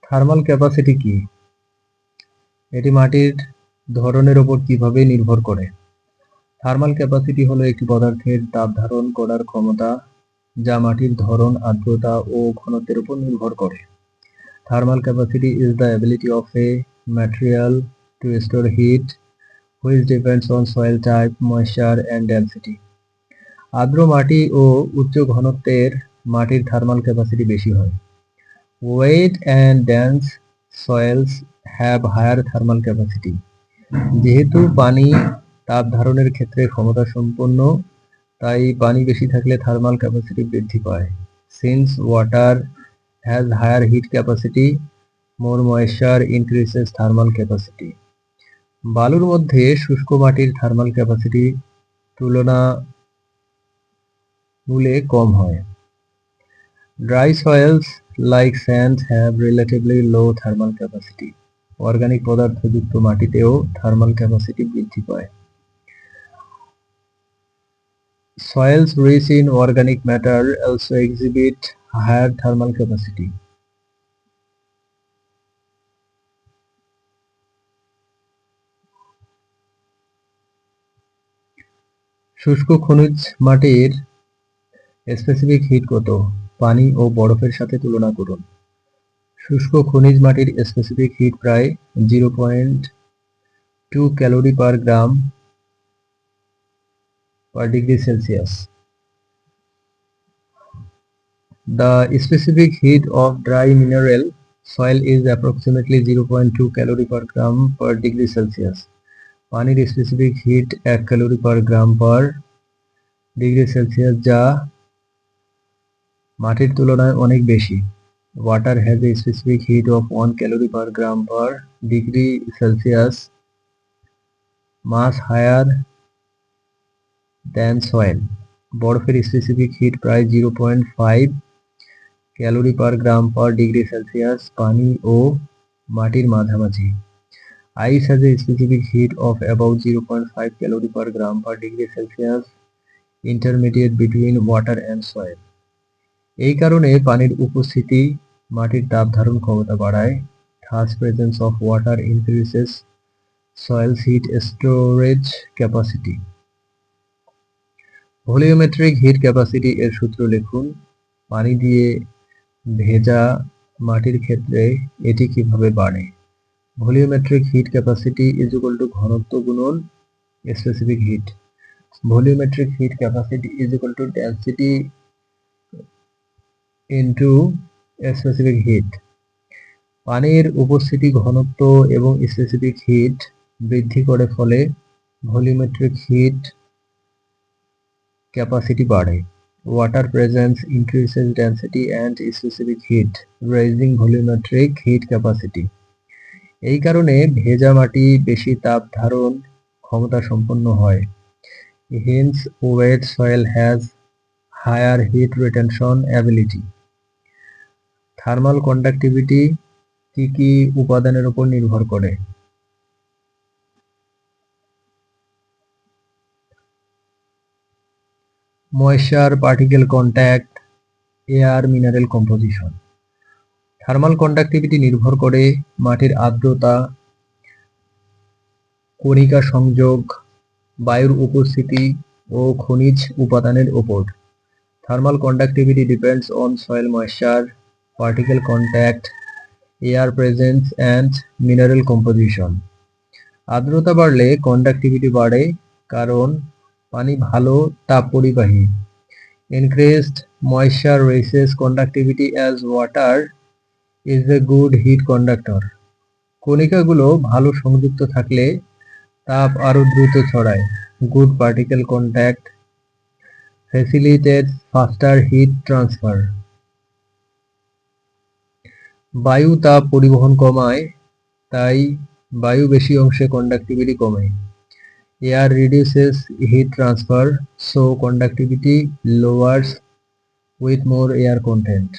Thermal capacity কি? এটি মাটির ধরনের উপর কিভাবে নির্ভর করে? থার্মাল ক্যাপাসিটি হলো একটি পদার্থের তাপ ধারণ করার ক্ষমতা যা মাটির ধরন, আর্দ্রতা ও ঘনত্বের উপর নির্ভর করে। Thermal capacity is the ability of a material to store heat, which depends on soil type, moisture and density. আর্দ্র মাটি ও উচ্চ ঘনত্বের মাটির থার্মাল ক্যাপাসিটি বেশি হয়। Wet and dense soils have higher thermal capacity. যেহেতু পানি তাপ ধারণের ক্ষেত্রে ক্ষমতা সম্পন্ন, তাই পানি বেশি থাকলে থার্মাল ক্যাপাসিটি বৃদ্ধি পায়। Since water has higher heat capacity, more moisture increases thermal capacity. বালুর মধ্যে শুষ্ক মাটির থার্মাল ক্যাপাসিটি তুলনামূলে কম হয়। Dry soils like sand have relatively low thermal capacity. Organic পদার্থযুক্ত মাটিতেও থার্মাল ক্যাপাসিটি বৃদ্ধি পায়। Soils rich in organic matter also exhibit higher thermal capacity. শুষ্ক খনিজ মাটির স্পেসিফিক হিট কত? পানি ও বরফের সাথে তুলনা করুন। শুষ্ক খনিজ মাটির স্পেসিফিক হিট প্রায় 0.2 calorie per gram per degree Celsius. The specific heat of dry mineral soil is approximately 0.2 calorie per gram per degree Celsius. পানির স্পেসিফিক হিট 1 ক্যালোরি পার গ্রাম পার ডিগ্রি সেলসিয়াস, যা মাটির তুলনায় অনেক বেশি। Water has a specific heat of 1 calorie per gram per degree Celsius, much higher than soil. বরফের specific hit প্রায় 0.5 calorie per গ্রাম পার degree Celsius, পানি ও মাটির মাঝামাঝি। Ice has a specific heat of about 0.5 calorie per gram per degree Celsius, intermediate between water and soil. এই কারণে পানির উপস্থিতি মাটির তাপ ধারণ ক্ষমতা বাড়ায়। Thus presence of water increases soil's heat storage capacity. Volumetric hit capacity এর সূত্র লিখুন। পানি দিয়ে ভেজা মাটির ক্ষেত্রে এটি কিভাবে বাড়ে? Volumetric hit capacity is equal to ঘনত্ব গুণন specific hit. Volumetric hit capacity is equal to density into specific hit. পানির উপস্থিতি ঘনত্ব এবং স্পেসিফিক হিট বৃদ্ধি করে, ফলে ভলিওমেট্রিক হিট ক্যাপাসিটি বাড়ে। Water presence increases density and specific heat, raising volumetric heat capacity. এই কারণে ভেজা মাটি বেশি তাপ ধারণ ক্ষমতা সম্পন্ন হয়। Hence, wet soil has higher heat retention ability. Thermal conductivity কি কি উপাদানের উপর নির্ভর করে? Moisture, particle contact, air, mineral composition. Thermal conductivity নির্ভর করে মাটির আর্দ্রতা, কণিকা সংযোগ, বায়ুর উপস্থিতি ও খনিজ উপাদানের উপর। Thermal conductivity depends on soil moisture, particle contact, air presence and mineral composition. আর্দ্রতা বাড়লে কন্ডাক্টিভিটি বাড়ে, কারণ পানি ভালো তাপ পরিবাহী। Increased moisture raises conductivity as water is a good heat conductor. কণিকাগুলো ভালো সংযুক্ত থাকলে তাপ আরো দ্রুত ছড়ায়। Good particle contact facilitates faster heat transfer. বায়ু তাপ পরিবহন কমায়, তাই বায়ু বেশি অংশে কন্ডাক্টিভিটি কমে। Air reduces heat transfer, so conductivity lowers with more air content.